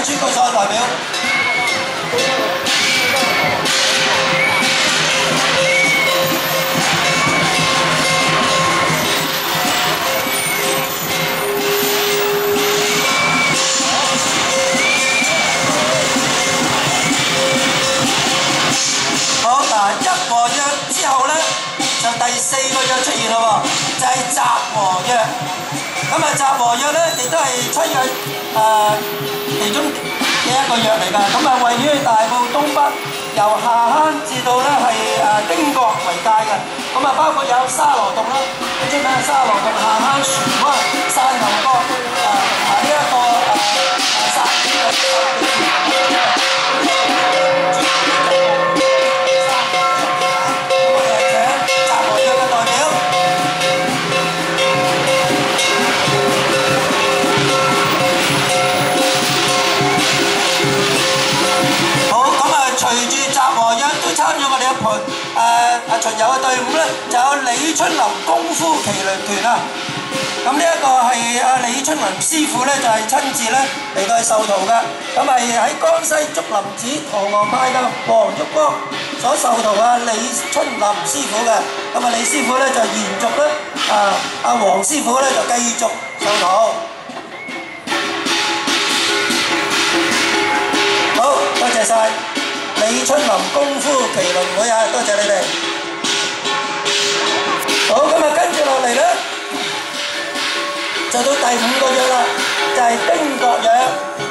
宣告所有代表。好嗱，一和約之後咧，就第四個約出現咯喎，就係集和約。咁啊，集和約咧，亦都係七約其中嘅一個約嚟㗎。咁啊，位於大埔東北，由下坑至到咧係經國為界嘅。咁啊，包括有沙羅洞啦，出名沙羅洞、下坑、船灣、汕頭角同埋呢一個汕巡遊嘅隊伍咧，就有李春林功夫麒麟團啊！咁呢一個係李春林師傅咧，就係親自咧嚟到授徒嘅。咁係喺江西竹林寺唐王派嘅黃旭光所授徒李春林師傅嘅。咁李師傅咧就延續咧黃師傅咧就繼續授徒。好，多謝晒李春林功夫麒麟會啊！多謝你哋。好，咁啊跟住落嚟咧，就到第五個約啦，就係丁國約。